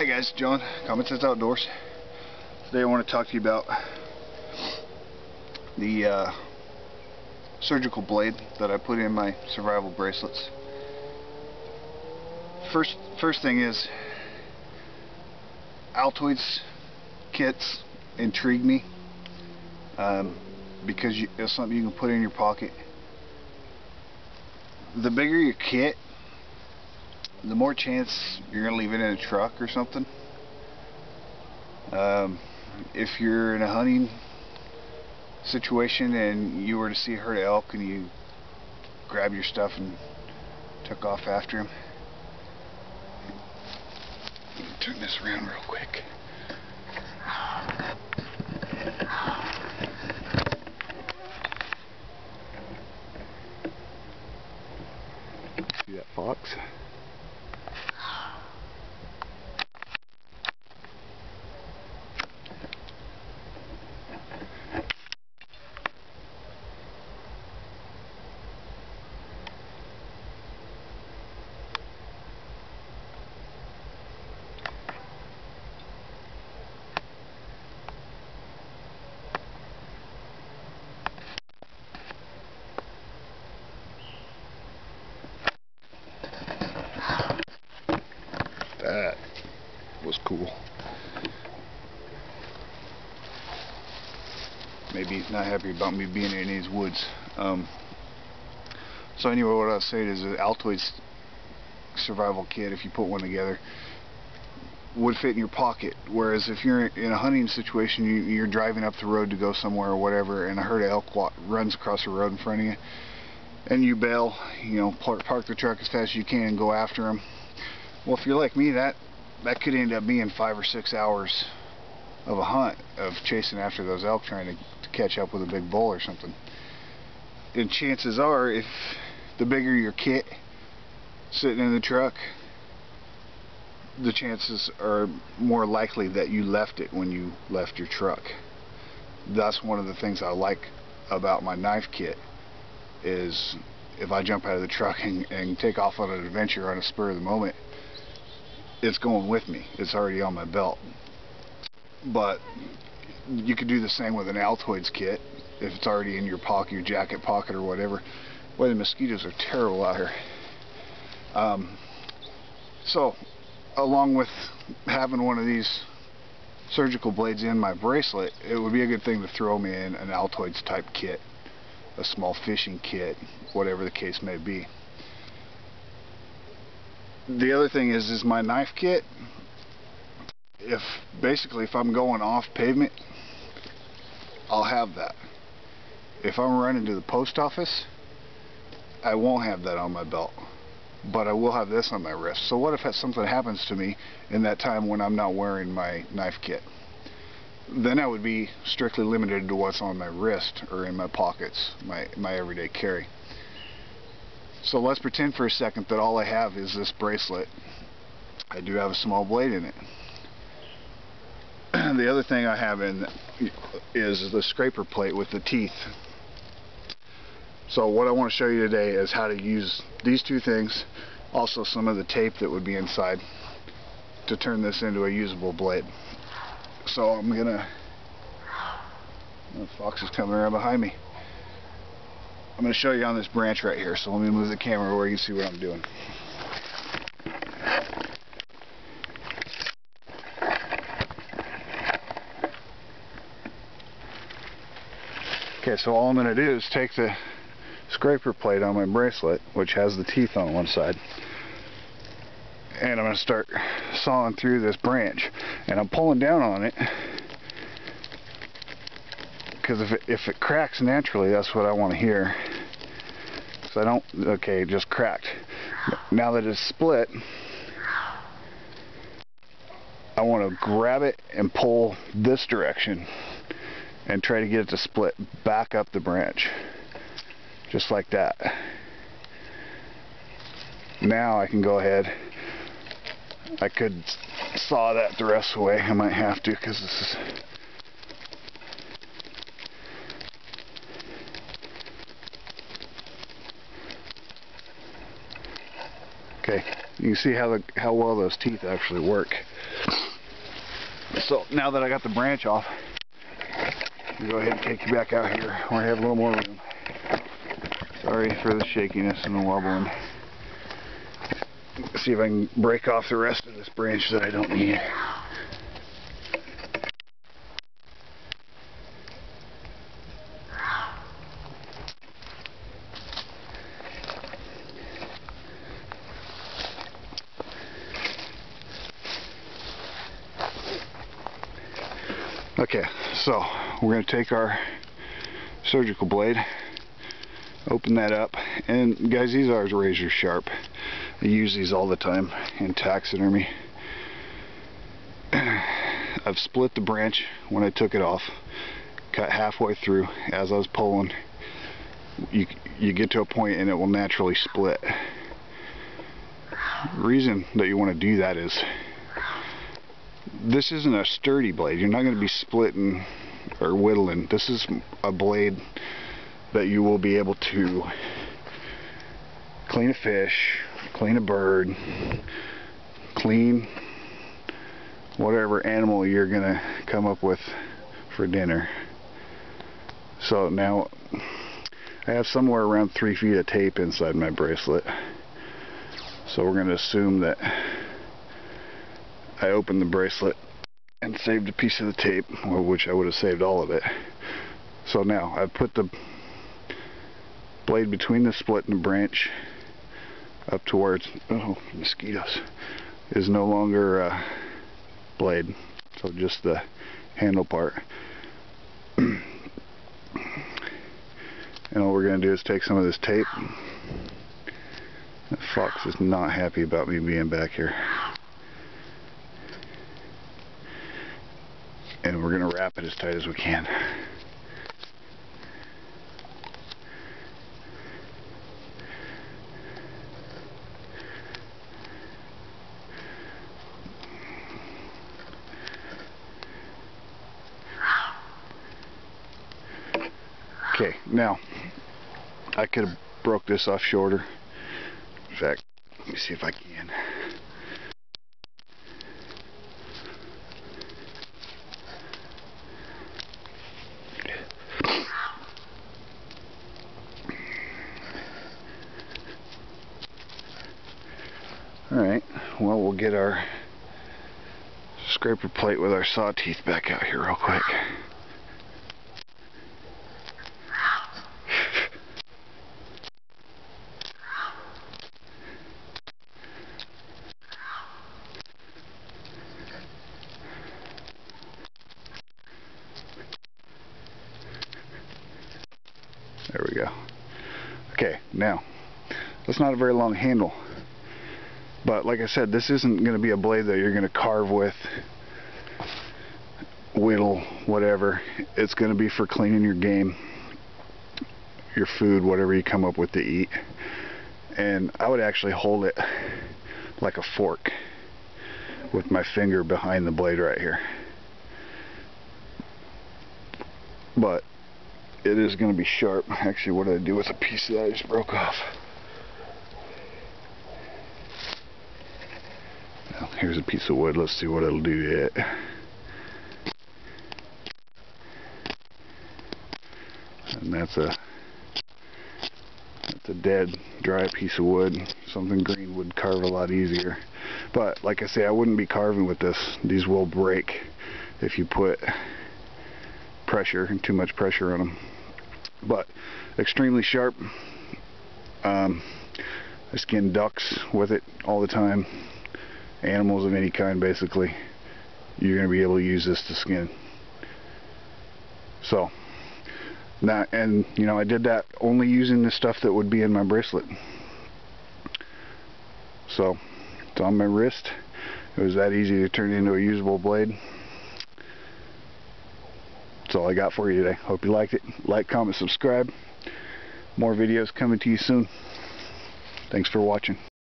Hi guys, John, Common Sense Outdoors. Today I want to talk to you about the surgical blade that I put in my survival bracelets. First thing is, Altoids kits intrigue me because it's something you can put in your pocket. The bigger your kit, the more chance you're going to leave it in a truck or something. If you're in a hunting situation and you were to see a herd of elk and you grabbed your stuff and took off after him. Turn this around real quick. See that fox? That was cool. Maybe he's not happy about me being in these woods. So anyway, what I was saying is, an Altoids survival kit, if you put one together, would fit in your pocket. Whereas if you're in a hunting situation, you're driving up the road to go somewhere or whatever, and a herd of elk runs across the road in front of you, and you bail, park the truck as fast as you can and go after them. Well, if you're like me, that could end up being 5 or 6 hours of a hunt, of chasing after those elk, trying to catch up with a big bull or something. And chances are, if the bigger your kit sitting in the truck, the chances are more likely that you left it when you left your truck. That's one of the things I like about my knife kit, is if I jump out of the truck and take off on an adventure on a spur of the moment, it's going with me. It's already on my belt. But you could do the same with an Altoids kit if it's already in your pocket, your jacket pocket or whatever. Boy, the mosquitoes are terrible out here. So along with having one of these surgical blades in my bracelet, it would be a good thing to throw me in an Altoids type kit, a small fishing kit, whatever the case may be. The other thing is my knife kit. If I'm going off pavement, I'll have that. If I'm running to the post office, I won't have that on my belt, but I will have this on my wrist. So what if something happens to me in that time when I'm not wearing my knife kit? Then I would be strictly limited to what's on my wrist or in my pockets, my everyday carry. So let's pretend for a second that all I have is this bracelet. I do have a small blade in it. The other thing I have in is the scraper plate with the teeth. So what I want to show you today is how to use these two things, also some of the tape that would be inside, to turn this into a usable blade. So I'm gonna, the fox is coming around behind me. I'm going to show you on this branch right here, so let me move the camera where you can see what I'm doing. Okay, so all I'm going to do is take the scraper plate on my bracelet, which has the teeth on one side, and I'm going to start sawing through this branch, and I'm pulling down on it because if it cracks naturally, that's what I want to hear. So I don't, okay, it just cracked. Now that it's split, I want to grab it and pull this direction and try to get it to split back up the branch, just like that. Now I can go ahead. I could saw that the rest of the way. I might have to, because this is okay. You can see how well those teeth actually work. So now that I got the branch off, I'll go ahead and take you back out here where I have a little more room. Sorry for the shakiness and the wobbling. Let's see if I can break off the rest of this branch that I don't need. Okay, so we're going to take our surgical blade, open that up, and guys, these are razor sharp. I use these all the time in taxidermy. I've split the branch when I took it off, cut halfway through. As I was pulling, you get to a point and it will naturally split. The reason that you want to do that is this isn't a sturdy blade. You're not going to be splitting or whittling. This is a blade that you will be able to clean a fish, clean a bird, clean whatever animal you're going to come up with for dinner. So now I have somewhere around 3 feet of tape inside my bracelet. So we're going to assume that I opened the bracelet and saved a piece of the tape, which I would have saved all of it. So now I've put the blade between the split and the branch up towards, oh, mosquitoes, is no longer a blade, so just the handle part. And all we're going to do is take some of this tape. The fox is not happy about me being back here. And we're going to wrap it as tight as we can. Okay, now I could have broke this off shorter. In fact, let me see if I can. Alright, well, we'll get our scraper plate with our saw teeth back out here real quick. There we go. Okay, now, that's not a very long handle. But like I said, this isn't going to be a blade that you're going to carve with, whittle, whatever. It's going to be for cleaning your game, your food, whatever you come up with to eat. And I would actually hold it like a fork with my finger behind the blade right here. But it is going to be sharp. Actually, what did I do with a piece that I just broke off? Well, here's a piece of wood. Let's see what it'll do to it. And that's a dead, dry piece of wood. Something green would carve a lot easier. But like I say, I wouldn't be carving with this. These will break if you put pressure and too much pressure on them. But extremely sharp. I skin ducks with it all the time. Animals of any kind, basically. You're going to be able to use this to skin. So, now, and you know, I did that only using the stuff that would be in my bracelet. So, it's on my wrist. It was that easy to turn into a usable blade. That's all I got for you today. Hope you liked it. Like, comment, subscribe. More videos coming to you soon. Thanks for watching.